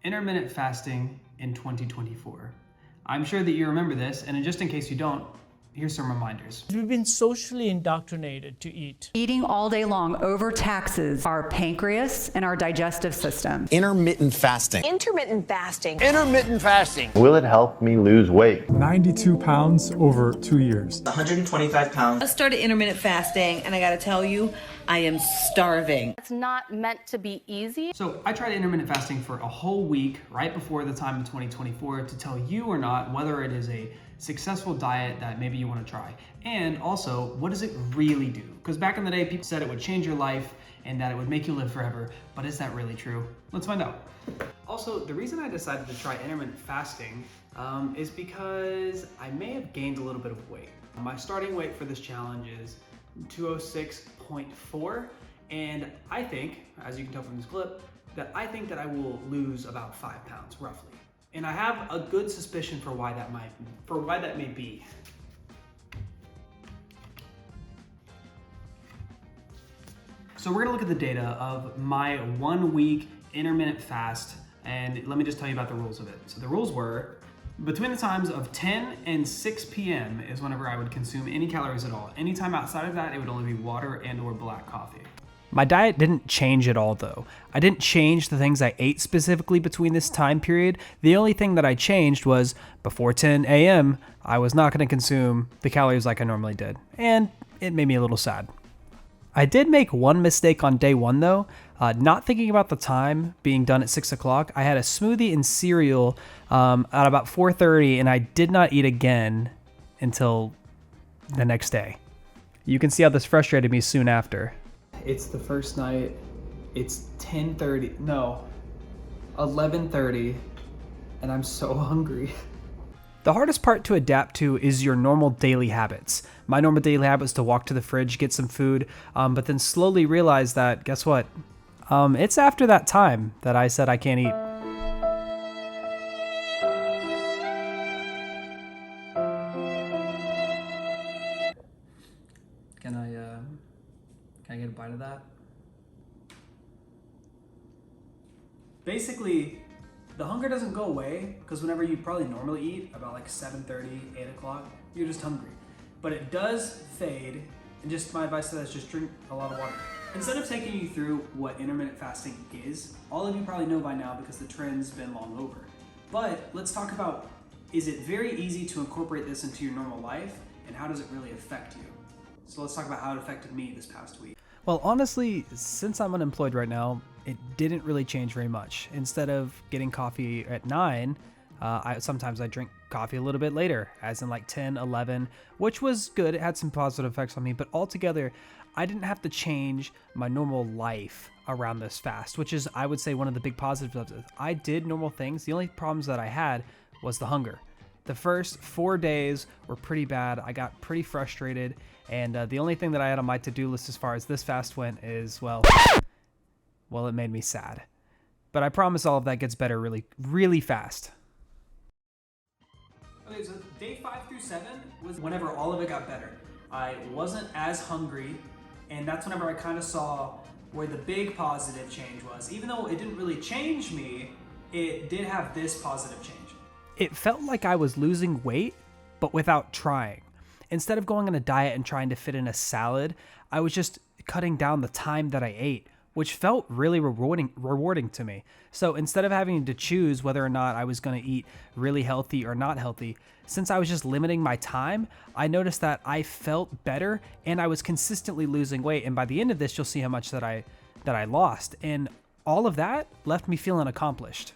intermittent fasting in 2024. I'm sure that you remember this, and just in case you don't, here's some reminders. We've been socially indoctrinated to eat. Eating all day long overtaxes our pancreas and our digestive system. Intermittent fasting. Intermittent fasting. Intermittent fasting. Will it help me lose weight? 92 pounds over 2 years. 125 pounds. I started intermittent fasting, and I gotta tell you, I am starving. It's not meant to be easy. So I tried intermittent fasting for a whole week right before the time of 2024 to tell you or not whether it is a successful diet that maybe you want to try. And also, what does it really do? Because back in the day, people said it would change your life and that it would make you live forever. But is that really true? Let's find out. Also, the reason I decided to try intermittent fasting is because I may have gained a little bit of weight. My starting weight for this challenge is 206.4. And I think, as you can tell from this clip, that I think that I will lose about 5 pounds roughly. And I have a good suspicion for why that may be. So we're gonna look at the data of my 1 week intermittent fast, and let me just tell you about the rules of it. So the rules were, between the times of 10 and 6 p.m. is whenever I would consume any calories at all. Anytime outside of that, it would only be water and or black coffee. My diet didn't change at all though. I didn't change the things I ate specifically between this time period. The only thing that I changed was before 10 a.m., I was not gonna consume the calories like I normally did. And it made me a little sad. I did make one mistake on day one though, not thinking about the time being done at 6 o'clock. I had a smoothie and cereal at about 4:30 and I did not eat again until the next day. You can see how this frustrated me soon after. It's the first night, it's 11:30, and I'm so hungry. The hardest part to adapt to is your normal daily habits. My normal daily habit is to walk to the fridge, get some food, but then slowly realize that, guess what? It's after that time that I said I can't eat. Can I get a bite of that? Basically, the hunger doesn't go away because whenever you probably normally eat about like 7:30, 8 o'clock, you're just hungry. But it does fade, and just my advice to that is just drink a lot of water. Instead of taking you through what intermittent fasting is, all of you probably know by now because the trend's been long over. But let's talk about, is it very easy to incorporate this into your normal life, and how does it really affect you? So let's talk about how it affected me this past week. Well, honestly, since I'm unemployed right now, it didn't really change very much. Instead of getting coffee at 9, sometimes I drink coffee a little bit later, as in like 10, 11, which was good. It had some positive effects on me, but altogether, I didn't have to change my normal life around this fast, which is, I would say, one of the big positives of it. I did normal things. The only problems that I had was the hunger. The first 4 days were pretty bad. I got pretty frustrated, and the only thing that I had on my to-do list as far as this fast went is, well, it made me sad. But I promise all of that gets better really, really fast. Okay, so day 5 through 7 was whenever all of it got better. I wasn't as hungry, and that's whenever I kind of saw where the big positive change was. Even though it didn't really change me, it did have this positive change. It felt like I was losing weight, but without trying. Instead of going on a diet and trying to fit in a salad, I was just cutting down the time that I ate, which felt really rewarding to me. So instead of having to choose whether or not I was going to eat really healthy or not healthy, since I was just limiting my time, I noticed that I felt better and I was consistently losing weight. And by the end of this, you'll see how much that I lost. And all of that left me feeling accomplished.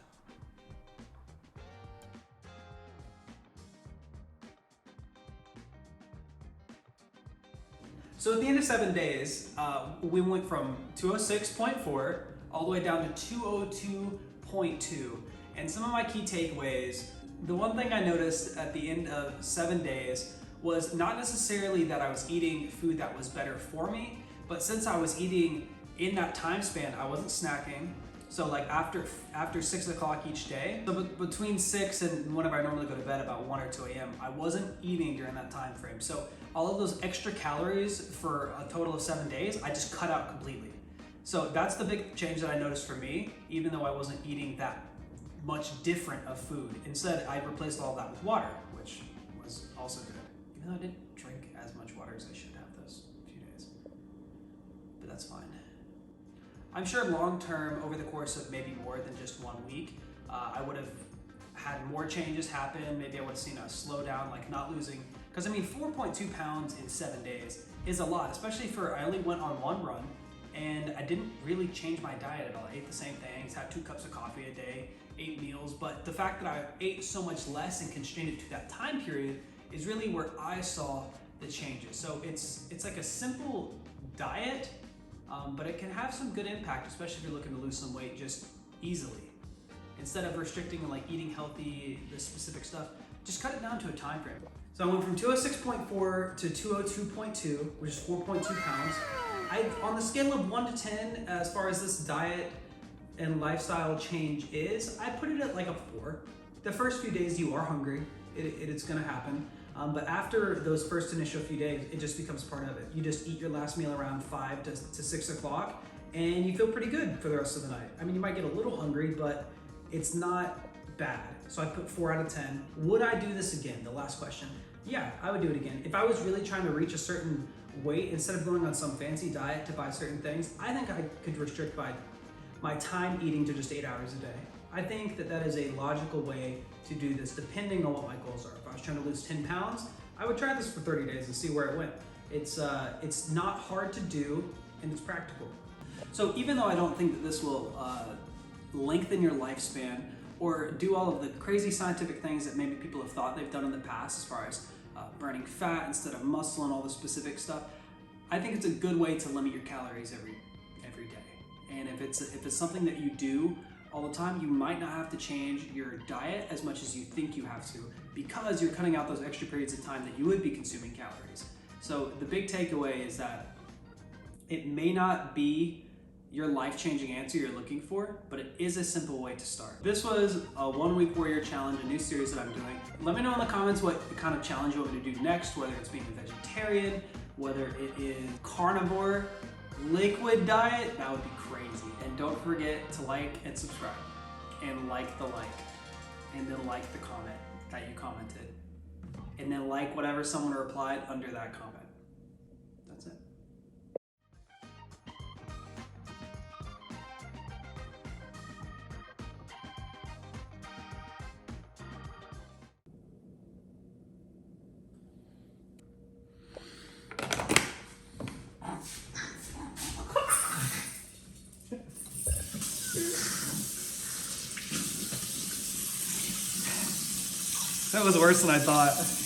So at the end of 7 days, we went from 206.4 all the way down to 202.2. And some of my key takeaways, the one thing I noticed at the end of 7 days was not necessarily that I was eating food that was better for me, but since I was eating in that time span, I wasn't snacking. So like after 6 o'clock each day, so between 6 and whenever I normally go to bed about 1 or 2 a.m., I wasn't eating during that time frame. So all of those extra calories for a total of 7 days, I just cut out completely. So that's the big change that I noticed for me, even though I wasn't eating much different of food. Instead, I replaced all that with water, which was also good. Even though I didn't drink as much water as I should have those few days. But that's fine. I'm sure long term, over the course of maybe more than just 1 week, I would have had more changes happen. Maybe I would have seen a slowdown, like not losing, because I mean 4.2 pounds in 7 days is a lot, especially for, I only went on 1 run and I didn't really change my diet at all. I ate the same things, had 2 cups of coffee a day, 8 meals, but the fact that I ate so much less and constrained it to that time period is really where I saw the changes. So it's like a simple diet, but it can have some good impact, especially if you're looking to lose some weight just easily. Instead of restricting and like eating healthy, this specific stuff, just cut it down to a time frame. So I went from 206.4 to 202.2, which is 4.2 pounds. On the scale of 1 to 10, as far as this diet and lifestyle change is, I put it at like a 4. The first few days you are hungry, it's gonna happen. But after those first initial few days, it just becomes part of it. You just eat your last meal around 5 to 6 o'clock and you feel pretty good for the rest of the night. I mean, you might get a little hungry, but it's not bad. So I put 4 out of 10. Would I do this again? The last question. Yeah, I would do it again. If I was really trying to reach a certain weight, instead of going on some fancy diet to buy certain things, I think I could restrict my time eating to just 8 hours a day. I think that is a logical way to do this depending on what my goals are. If I was trying to lose 10 pounds, I would try this for 30 days and see where it went. It's not hard to do and it's practical. So even though I don't think that this will lengthen your lifespan or do all of the crazy scientific things that maybe people have thought they've done in the past as far as burning fat instead of muscle and all the specific stuff, I think it's a good way to limit your calories every day. And if it's something that you do all the time, you might not have to change your diet as much as you think you have to, because you're cutting out those extra periods of time that you would be consuming calories. So the big takeaway is that it may not be your life-changing answer you're looking for, but it is a simple way to start. This was a 1 week warrior challenge, a new series that I'm doing. Let me know in the comments what kind of challenge you want me to do next, whether it's being a vegetarian, whether it is carnivore, liquid diet, that would be crazy. And don't forget to like and subscribe, and like the like, and then like the comment that you commented, and then like whatever someone replied under that comment. That's it. That was worse than I thought.